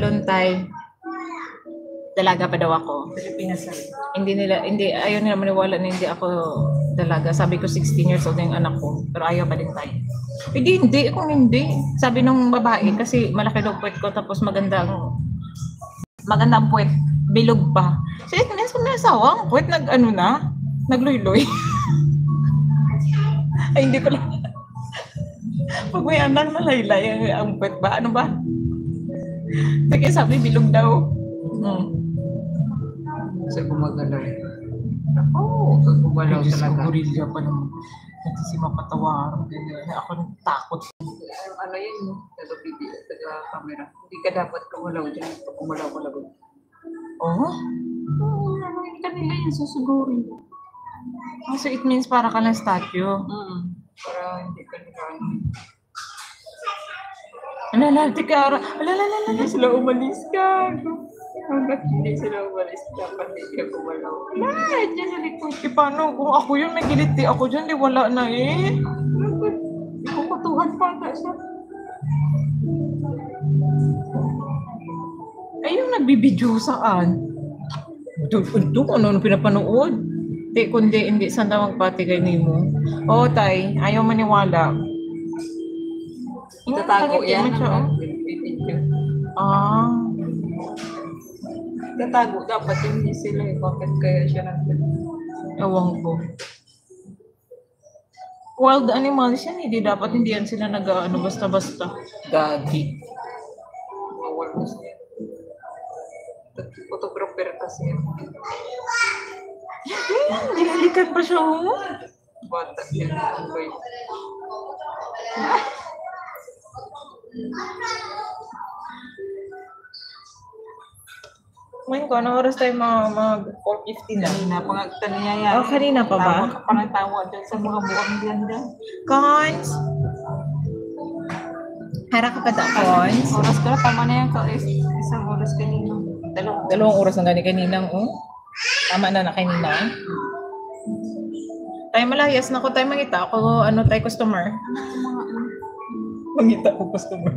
salon tay. Dalaga pa daw ako. Pilipinas na. Hindi, ayaw nila maniwala na hindi ako dalaga. Sabi ko 16 years old na yung anak ko. Pero ayaw pa din tayo. Hindi, kung hindi. Sabi nung babae, kasi malaki daw puwet ko, tapos magandang puwet, bilog pa. So, may asawa, ang puwet nagluy-luy. Ay, hindi pala. Pag may anak, malaylay ang puwet ba? Ano ba? Kaya sabi, bilog daw. Kasi gumagalaw. Oo. So, gumagalaw talaga. Gorilla pa naman. Nagsisima patawar. Ako takot. Ano yun, taga-video, taga-camera. Hindi ka dapat kumalaw dyan. Pag kumalaw ko lagot. Oo? Ano yun kanila yun, susugurin. So it means para ka ng statue. Para hindi ka nila. Alalati ka. Alalala. Sila umalis ka. Hanggat hindi sila umalis, dapat hindi ka kumalaw. Dyan sa likod. Paano kung ako yun, may giliti ako dyan, di wala na eh. Kukutuhan pa ata siya. Ay, yung nagbibidyo saan? Ito, ano pinapanood? Kundi hindi, saan daw magpatigay ni mo? Oo, tay, ayaw maniwala. Tatago yan. Tatago dapat hindi sila eh. Bakit kaya siya nandun? Ewan ko. Wild animals yan, hindi dapat hindi yan sila nag-ano basta-basta. Gagi. Mawal mo siya. Photographer kasi yan. Nilalikan pa siya mo. Bata yan. Ngayon ko, anong oras tayo mag 4:50 na? Kanina, pangagta niya yan. Oh, kanina pa ba? Pangantawa dyan sa mga buwang ganda. Cons? Hara ka pa da, Cons? Oras ka, tama na yan. Isang oras kanina. Dalawang oras na gani kaninang, oh. Tama na kanina. Tayo malayas na ko, tayo mangita ako, tayo customer. Mangita ko customer.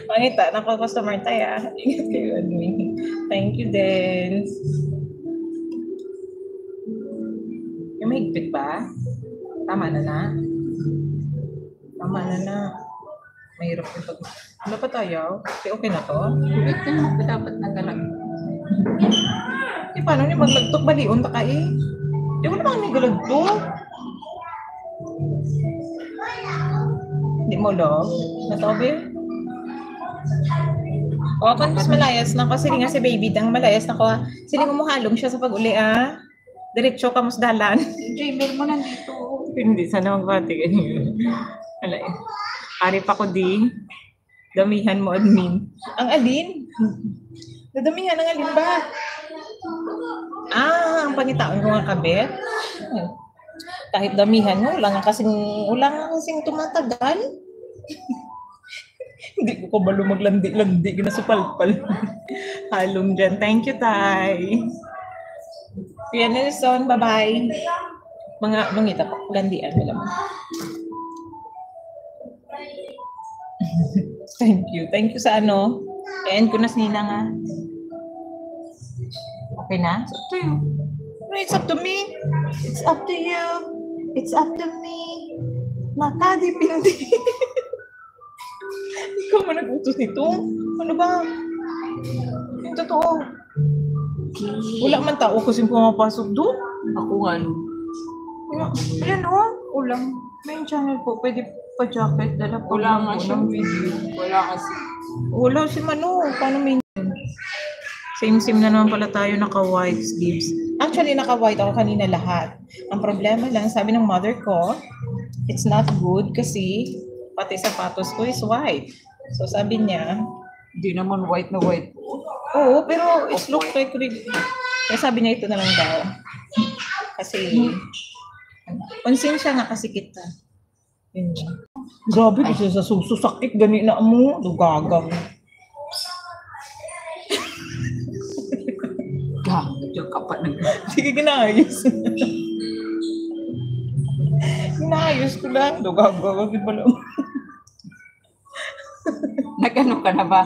Mangita na ko customer tayo. Ingat kayo, admin. Thank you, Dens. Yung may higpit ba? Tama na. Tama na. Mahirap yung pag... Ano pa tayo? Okay na to? Ito yung dapat nagalag. Paano niya maglagtok? Balion ta ka eh. Di ko naman may galagtok. Hindi mo love? Natobi? O, kung mas malayas na ko, sili nga si baby dang malayas na ko. Sili mo halong siya sa pag-uli Diretso ka mas dalan. Jamer mo nandito. Hindi, sana magbati ganyan. Wala eh. Ari pa ko di. Damihan mo, admin. Ang alin? Nadamihan ang alin ba? Ang pangitaon ko nga kabet. Kahit damihan mo, wala nga kasing tumatagal. Hindi ko kabalo maglandi-landi, ginasupalpal. Halong dyan. Thank you, Tay. Kuya Nelson, bye-bye. Mangita pa, landian, alam mo. Thank you. Thank you sa end ko na sinina nga. Okay na? It's up to you. No, it's up to me. It's up to you. It's up to me. Makadipindi. Ikaw man nag-utos nito? Ano ba? Yung totoo. Wala man tao kasi pumapasok doon. Ako nga. Ayan ulam. May channel po. Pwede pa jacket. Dala po. Wala nga siyang video. Wala kasi. Wala si Mano. Paano may same na naman pala tayo naka-white sleeves. Actually, naka-white ako kanina lahat. Ang problema lang, sabi ng mother ko, it's not good kasi pati sapatos ko is white. So sabi niya, hindi naman white na white. Oo, pero it looks like red. Kaya sabi niya ito na lang daw. Kasi, konsensya nga kasi kita. Yun siya. Grabe kasi sa suso, sakit gani na mo. Dugaga. Diyan ka pa nag... Sige, ginayos. Ginayos ko lang. Dugaga. Wag pala. Nagano ka na ba?